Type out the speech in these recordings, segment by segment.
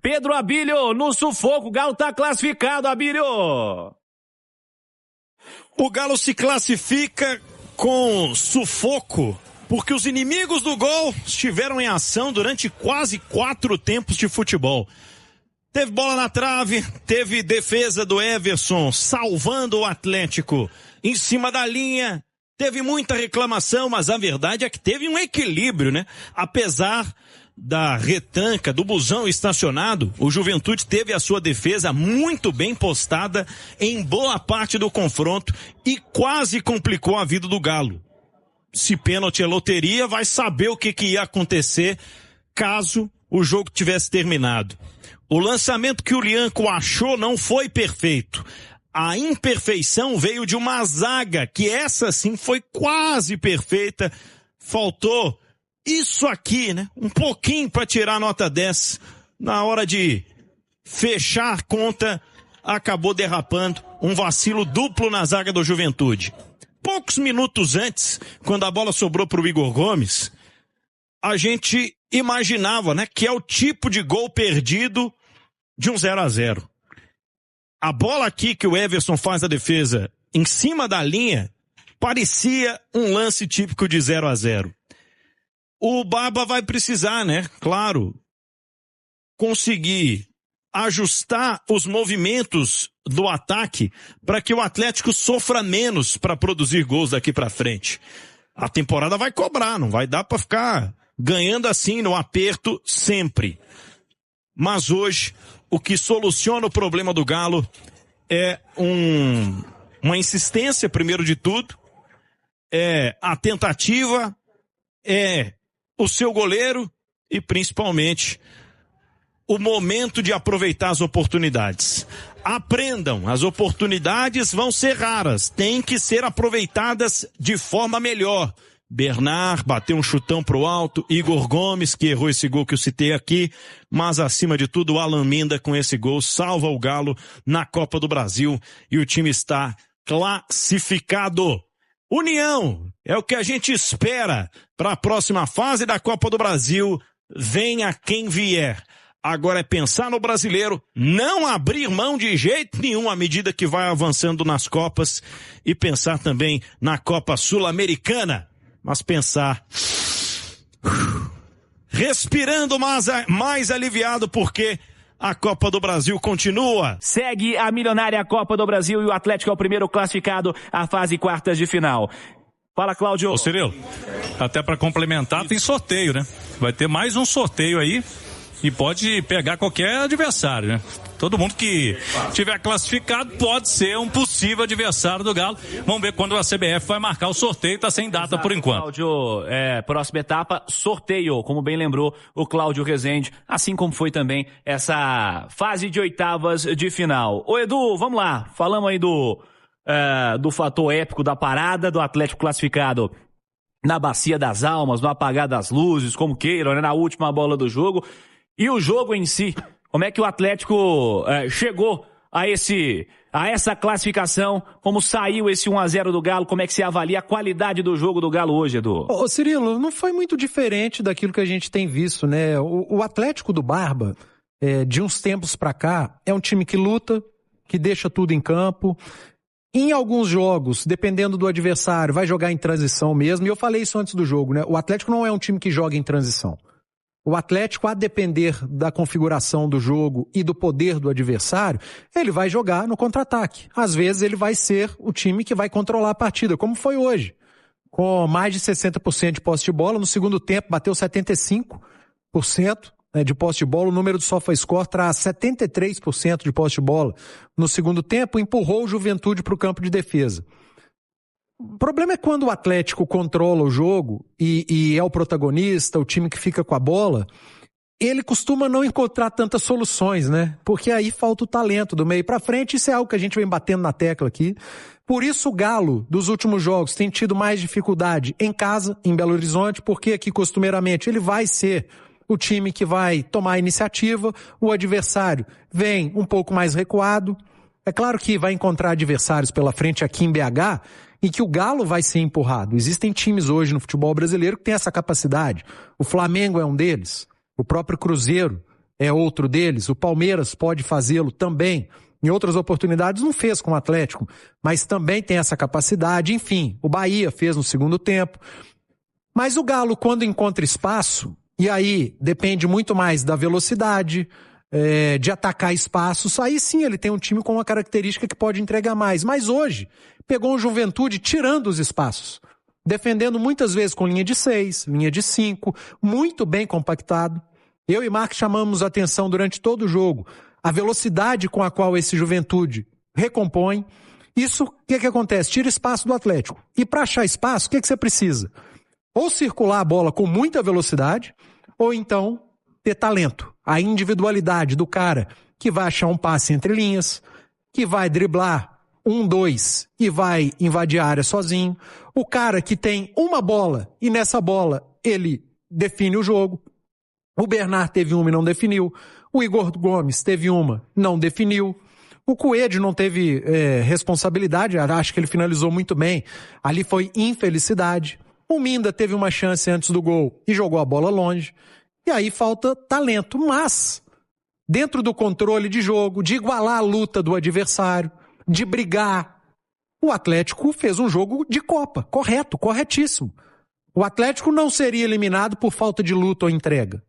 Pedro Abílio, no sufoco, o Galo tá classificado, Abílio. O Galo se classifica com sufoco, porque os inimigos do gol estiveram em ação durante quase 4 tempos de futebol. Teve bola na trave, teve defesa do Everson salvando o Atlético em cima da linha, teve muita reclamação, mas a verdade é que teve um equilíbrio, né? Apesar da retranca, do busão estacionado, o Juventude teve a sua defesa muito bem postada em boa parte do confronto e quase complicou a vida do Galo. Se pênalti é loteria, vai saber o que ia acontecer caso o jogo tivesse terminado. O lançamento que o Lianco achou não foi perfeito. A imperfeição veio de uma zaga, que essa sim foi quase perfeita. Faltou isso aqui, né? Um pouquinho para tirar a nota 10. Na hora de fechar a conta, acabou derrapando. Um vacilo duplo na zaga do Juventude. Poucos minutos antes, quando a bola sobrou para o Igor Gomes, a gente imaginava, né, que é o tipo de gol perdido de um 0-0. A bola aqui que o Everson faz a defesa em cima da linha parecia um lance típico de 0-0. O Barba vai precisar, né, claro, conseguir ajustar os movimentos do ataque para que o Atlético sofra menos para produzir gols daqui para frente. A temporada vai cobrar, não vai dar para ficar ganhando assim no aperto sempre. Mas hoje, o que soluciona o problema do Galo é uma insistência, primeiro de tudo, é a tentativa, é o seu goleiro e principalmente o momento de aproveitar as oportunidades. Aprendam, as oportunidades vão ser raras, têm que ser aproveitadas de forma melhor. Bernard bateu um chutão pro alto, Igor Gomes, que errou esse gol que eu citei aqui, mas acima de tudo o Alan Minda com esse gol salva o Galo na Copa do Brasil e o time está classificado. União é o que a gente espera para a próxima fase da Copa do Brasil, venha quem vier. Agora é pensar no brasileiro, não abrir mão de jeito nenhum à medida que vai avançando nas Copas e pensar também na Copa Sul-Americana. Mas pensar, respirando mais aliviado porque a Copa do Brasil continua. Segue a milionária Copa do Brasil e o Atlético é o primeiro classificado à fase quartas de final. Fala, Cláudio. Ô, Cirilo, até para complementar, tem sorteio, né? Vai ter mais um sorteio aí e pode pegar qualquer adversário, né? Todo mundo que tiver classificado pode ser um possível adversário do Galo. Vamos ver quando a CBF vai marcar o sorteio, tá sem data por enquanto. Cláudio, próxima etapa, sorteio, como bem lembrou o Cláudio Rezende, assim como foi também essa fase de oitavas de final. Ô Edu, vamos lá, falamos aí do fator épico da parada, do Atlético classificado na Bacia das Almas, no apagar das luzes, como queiram, né, na última bola do jogo. E o jogo em si, como é que o Atlético chegou a essa classificação, como saiu esse 1-0 do Galo, como é que você avalia a qualidade do jogo do Galo hoje, Edu? Ô Cirilo, não foi muito diferente daquilo que a gente tem visto, né? O Atlético do Barba, de uns tempos pra cá, é um time que luta, que deixa tudo em campo. Em alguns jogos, dependendo do adversário, vai jogar em transição mesmo, e eu falei isso antes do jogo, né? O Atlético não é um time que joga em transição. O Atlético, a depender da configuração do jogo e do poder do adversário, ele vai jogar no contra-ataque. Às vezes ele vai ser o time que vai controlar a partida, como foi hoje. Com mais de 60% de posse de bola, no segundo tempo bateu 75% de posse de bola, o número do SofaScore traz 73% de posse de bola. No segundo tempo, empurrou o Juventude para o campo de defesa. O problema é quando o Atlético controla o jogo e é o protagonista, o time que fica com a bola, ele costuma não encontrar tantas soluções, né? Porque aí falta o talento do meio pra frente, isso é algo que a gente vem batendo na tecla aqui. Por isso o Galo, dos últimos jogos, tem tido mais dificuldade em casa, em Belo Horizonte, porque aqui costumeiramente ele vai ser o time que vai tomar a iniciativa, o adversário vem um pouco mais recuado. É claro que vai encontrar adversários pela frente aqui em BH, e que o Galo vai ser empurrado. Existem times hoje no futebol brasileiro que têm essa capacidade. O Flamengo é um deles. O próprio Cruzeiro é outro deles. O Palmeiras pode fazê-lo também. Em outras oportunidades não fez com o Atlético, mas também tem essa capacidade. Enfim, o Bahia fez no segundo tempo. Mas o Galo, quando encontra espaço, e aí depende muito mais da velocidade, de atacar espaços, aí sim ele tem um time com uma característica que pode entregar mais. Mas hoje, pegou um Juventude tirando os espaços, defendendo muitas vezes com linha de 6, linha de 5, muito bem compactado. Eu e Marcos chamamos atenção durante todo o jogo, a velocidade com a qual esse Juventude recompõe. Isso, o que acontece? Tira espaço do Atlético. E para achar espaço, o que você precisa? Ou circular a bola com muita velocidade, ou então ter talento. A individualidade do cara que vai achar um passe entre linhas, que vai driblar 1, 2 e vai invadir a área sozinho. O cara que tem uma bola e nessa bola ele define o jogo. O Bernard teve uma e não definiu. O Igor Gomes teve uma, não definiu. O Coelho não teve responsabilidade, acho que ele finalizou muito bem. Ali foi infelicidade. O Minda teve uma chance antes do gol e jogou a bola longe. E aí falta talento, mas dentro do controle de jogo, de igualar a luta do adversário, de brigar, o Atlético fez um jogo de Copa, correto, corretíssimo. O Atlético não seria eliminado por falta de luta ou entrega.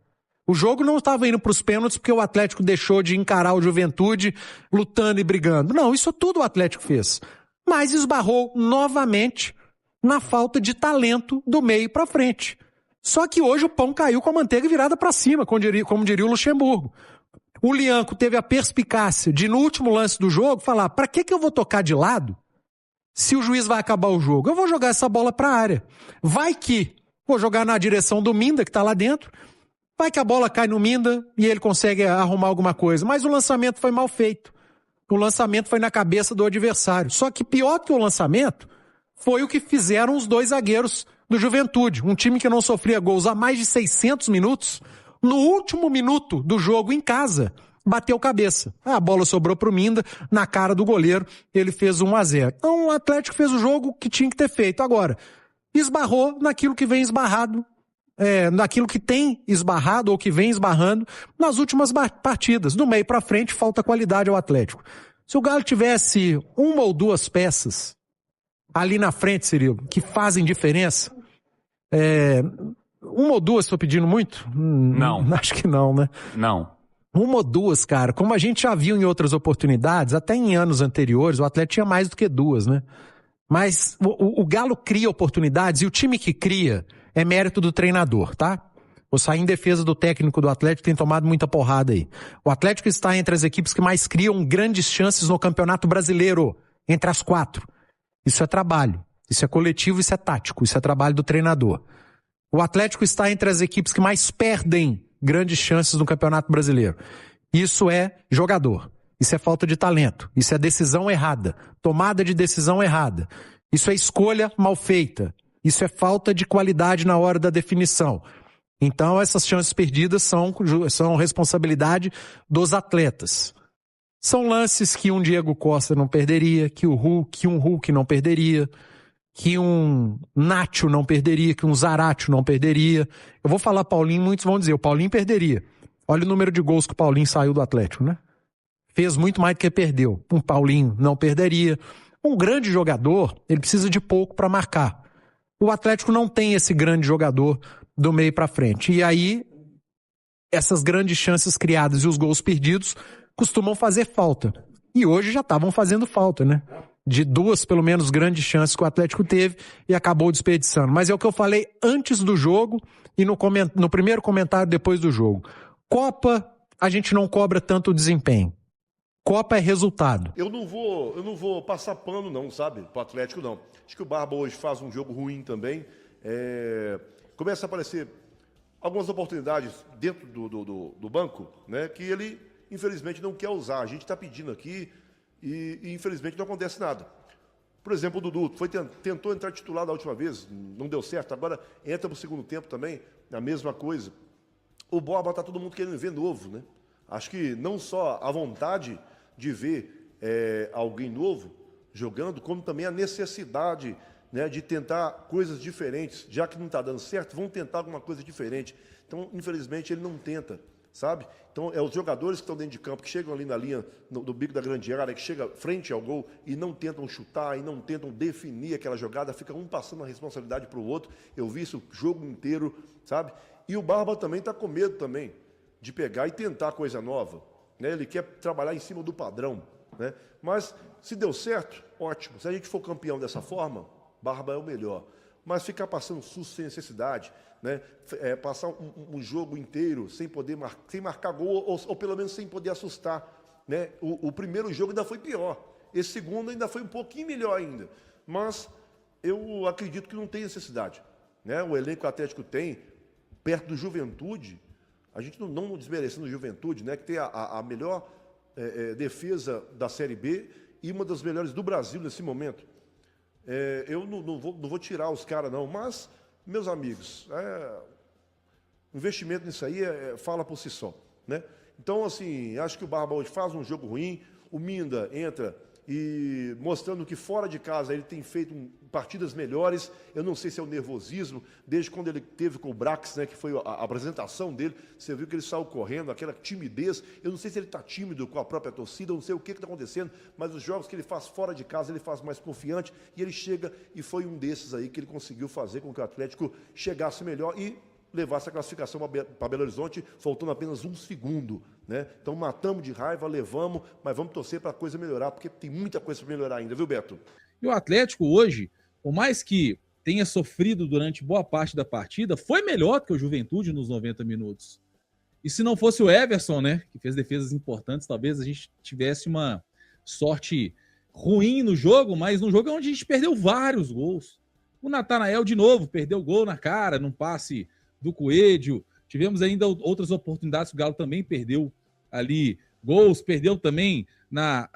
O jogo não estava indo para os pênaltis porque o Atlético deixou de encarar o Juventude lutando e brigando. Não, isso tudo o Atlético fez. Mas esbarrou novamente na falta de talento do meio para frente. Só que hoje o pão caiu com a manteiga virada para cima, como diria o Luxemburgo. O Lianco teve a perspicácia de, no último lance do jogo, falar: para que eu vou tocar de lado se o juiz vai acabar o jogo? Eu vou jogar essa bola para a área. Vai que vou jogar na direção do Minda, que está lá dentro. Vai que a bola cai no Minda e ele consegue arrumar alguma coisa. Mas o lançamento foi mal feito. O lançamento foi na cabeça do adversário. Só que pior que o lançamento foi o que fizeram os dois zagueiros do Juventude. Um time que não sofria gols há mais de 600 minutos. No último minuto do jogo em casa, bateu cabeça. A bola sobrou pro Minda, na cara do goleiro, ele fez 1-0. Então o Atlético fez o jogo que tinha que ter feito. Agora, esbarrou naquilo que vem esbarrado, naquilo que tem esbarrado ou que vem esbarrando nas últimas partidas. Do meio pra frente, falta qualidade ao Atlético. Se o Galo tivesse uma ou duas peças ali na frente, Cirilo, que fazem diferença, uma ou duas, estou pedindo muito? Não. Acho que não, né? Não. Uma ou duas, cara. Como a gente já viu em outras oportunidades, até em anos anteriores, o Atlético tinha mais do que duas, né? Mas o Galo cria oportunidades e o time que cria é mérito do treinador, tá? Vou sair em defesa do técnico do Atlético, tem tomado muita porrada aí. O Atlético está entre as equipes que mais criam grandes chances no Campeonato Brasileiro, entre as 4. Isso é trabalho, isso é coletivo, isso é tático, isso é trabalho do treinador. O Atlético está entre as equipes que mais perdem grandes chances no Campeonato Brasileiro. Isso é jogador, isso é falta de talento, isso é decisão errada, tomada de decisão errada, isso é escolha mal feita, isso é falta de qualidade na hora da definição. Então essas chances perdidas são responsabilidade dos atletas. São lances que um Diego Costa não perderia, que um Hulk não perderia, que um Nacho não perderia, que um Zaratio não perderia. Eu vou falar Paulinho, muitos vão dizer, o Paulinho perderia. Olha o número de gols que o Paulinho saiu do Atlético, né? Fez muito mais do que perdeu. Um Paulinho não perderia. Um grande jogador, ele precisa de pouco para marcar. O Atlético não tem esse grande jogador do meio para frente. E aí, essas grandes chances criadas e os gols perdidos costumam fazer falta. E hoje já estavam fazendo falta, né? De duas, pelo menos, grandes chances que o Atlético teve e acabou desperdiçando. Mas é o que eu falei antes do jogo e no primeiro comentário depois do jogo. Copa, a gente não cobra tanto o desempenho. Copa é resultado. Eu não vou passar pano não, sabe? Pro Atlético não. Acho que o Barba hoje faz um jogo ruim também. Começa a aparecer algumas oportunidades dentro do banco, né? Que ele, infelizmente, não quer usar. A gente está pedindo aqui e, infelizmente, não acontece nada. Por exemplo, o Dudu tentou entrar titular da última vez, não deu certo. Agora entra no segundo tempo também, a mesma coisa. O Borba está todo mundo querendo ver novo, né? Acho que não só a vontade de ver alguém novo jogando, como também a necessidade, né, de tentar coisas diferentes. Já que não está dando certo, vamos tentar alguma coisa diferente. Então, infelizmente, ele não tenta sabe? Então, é os jogadores que estão dentro de campo, que chegam ali na linha, no bico da grande área, que chega frente ao gol e não tentam chutar, e não tentam definir aquela jogada, fica um passando a responsabilidade para o outro. Eu vi isso o jogo inteiro, sabe? E o Barba também está com medo também de pegar e tentar coisa nova, né? Ele quer trabalhar em cima do padrão, né? Mas, se deu certo, ótimo. Se a gente for campeão dessa forma, Barba é o melhor. Mas ficar passando susto sem necessidade, né? Passar um jogo inteiro sem poder sem marcar gol, ou pelo menos sem poder assustar, né? O primeiro jogo ainda foi pior. Esse segundo ainda foi um pouquinho melhor ainda. Mas eu acredito que não tem necessidade, né? O elenco que o Atlético tem, perto do Juventude, a gente não desmerecendo o Juventude, né? Que tem a melhor defesa da Série B e uma das melhores do Brasil nesse momento. Eu não vou tirar os caras, não, mas, meus amigos, investimento nisso aí fala por si só, né? Então, assim, acho que o Barba hoje faz um jogo ruim, o Minda entra e mostrando que fora de casa ele tem feito partidas melhores. Eu não sei se é o nervosismo, desde quando ele teve com o Brax, né, que foi a apresentação dele, você viu que ele saiu correndo, aquela timidez. Eu não sei se ele está tímido com a própria torcida, eu não sei o que está acontecendo, mas os jogos que ele faz fora de casa, ele faz mais confiante, e ele chega, e foi um desses aí que ele conseguiu fazer com que o Atlético chegasse melhor e levasse a classificação para Belo Horizonte, faltando apenas um segundo, né? Então matamos de raiva, levamos, mas vamos torcer para a coisa melhorar, porque tem muita coisa para melhorar ainda, viu, Beto? E o Atlético hoje, por mais que tenha sofrido durante boa parte da partida, foi melhor que o Juventude nos 90 minutos. E se não fosse o Everson, né, que fez defesas importantes, talvez a gente tivesse uma sorte ruim no jogo, mas num jogo onde a gente perdeu vários gols. O Natanael, de novo, perdeu gol na cara, num passe do Coelho. Tivemos ainda outras oportunidades, o Galo também perdeu ali gols, perdeu também na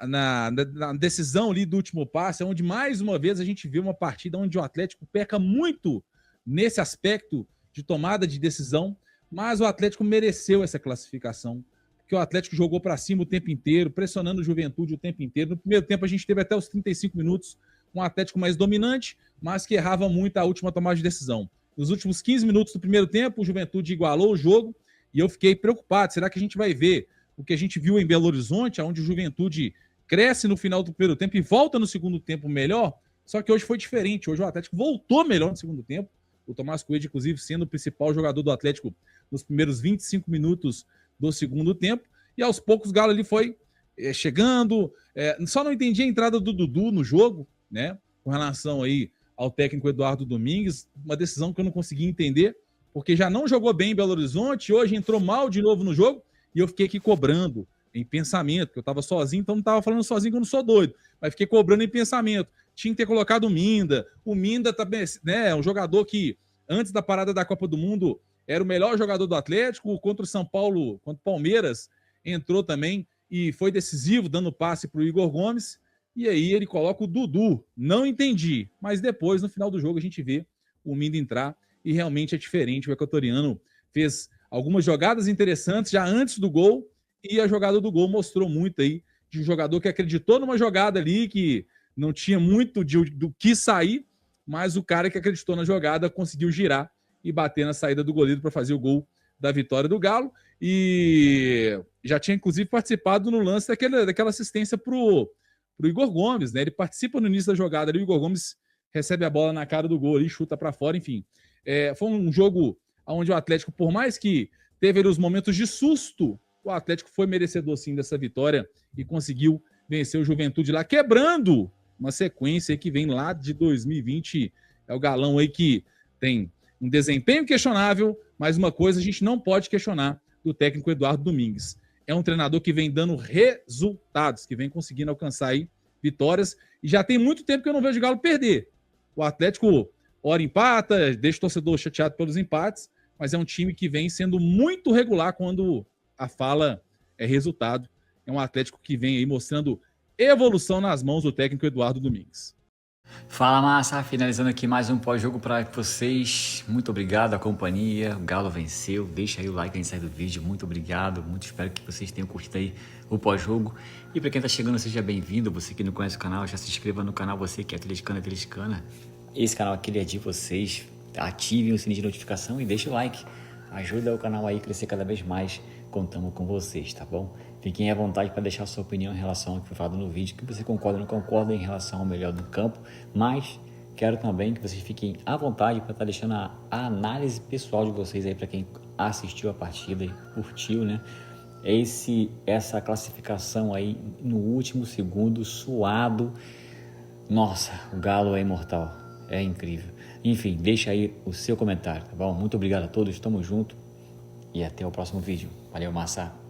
decisão ali do último passe, onde mais uma vez a gente viu uma partida onde o Atlético peca muito nesse aspecto de tomada de decisão, mas o Atlético mereceu essa classificação, porque o Atlético jogou para cima o tempo inteiro, pressionando o Juventude o tempo inteiro. No primeiro tempo a gente teve até os 35 minutos um Atlético mais dominante, mas que errava muito a última tomada de decisão. Nos últimos 15 minutos do primeiro tempo, o Juventude igualou o jogo e eu fiquei preocupado. Será que a gente vai ver o que a gente viu em Belo Horizonte, onde o Juventude cresce no final do primeiro tempo e volta no segundo tempo melhor? Só que hoje foi diferente. Hoje o Atlético voltou melhor no segundo tempo. O Tomás Coelho, inclusive, sendo o principal jogador do Atlético nos primeiros 25 minutos do segundo tempo. E aos poucos o Galo ali foi chegando. Só não entendi a entrada do Dudu no jogo, né? Com relação aí ao técnico Eduardo Domingues, uma decisão que eu não consegui entender, porque já não jogou bem em Belo Horizonte, hoje entrou mal de novo no jogo, e eu fiquei aqui cobrando em pensamento, porque eu estava sozinho, então não estava falando sozinho que eu não sou doido, mas fiquei cobrando em pensamento. Tinha que ter colocado o Minda também, né, um jogador que, antes da parada da Copa do Mundo, era o melhor jogador do Atlético, contra o São Paulo, contra o Palmeiras, entrou também e foi decisivo, dando passe para o Igor Gomes. E aí ele coloca o Dudu. Não entendi. Mas depois, no final do jogo, a gente vê o Minda entrar e realmente é diferente. O equatoriano fez algumas jogadas interessantes já antes do gol e a jogada do gol mostrou muito aí de um jogador que acreditou numa jogada ali, que não tinha muito do que sair, mas o cara que acreditou na jogada conseguiu girar e bater na saída do goleiro para fazer o gol da vitória do Galo. E já tinha, inclusive, participado no lance daquela assistência pro Igor Gomes, né? Ele participa no início da jogada ali, o Igor Gomes recebe a bola na cara do gol e chuta para fora, enfim. Foi um jogo onde o Atlético, por mais que teve ali os momentos de susto, o Atlético foi merecedor sim dessa vitória e conseguiu vencer o Juventude lá, quebrando uma sequência aí que vem lá de 2020. É o Galão aí que tem um desempenho questionável, mas uma coisa a gente não pode questionar do técnico Eduardo Domingues. É um treinador que vem dando resultados, que vem conseguindo alcançar aí vitórias. E já tem muito tempo que eu não vejo o Galo perder. O Atlético, ora empata, deixa o torcedor chateado pelos empates, mas é um time que vem sendo muito regular quando a fala é resultado. É um Atlético que vem aí mostrando evolução nas mãos do técnico Eduardo Domingues. Fala, massa, finalizando aqui mais um pós-jogo para vocês. Muito obrigado à companhia, o Galo venceu, deixa aí o like aí no do vídeo, muito obrigado, muito espero que vocês tenham curtido aí o pós-jogo. E para quem tá chegando, seja bem-vindo, você que não conhece o canal, já se inscreva no canal, você que é atleticana, esse canal aqui é de vocês, ativem o sininho de notificação e deixa o like, ajuda o canal aí a crescer cada vez mais. contamos com vocês, tá bom? Fiquem à vontade para deixar a sua opinião em relação ao que foi falado no vídeo, que você concorda ou não concorda em relação ao melhor do campo, mas quero também que vocês fiquem à vontade para estar deixando a análise pessoal de vocês aí, para quem assistiu a partida e curtiu, né? Essa classificação aí no último segundo, suado. Nossa, o Galo é imortal, é incrível. Enfim, deixa aí o seu comentário, tá bom? Muito obrigado a todos, tamo junto e até o próximo vídeo. Valeu, massa!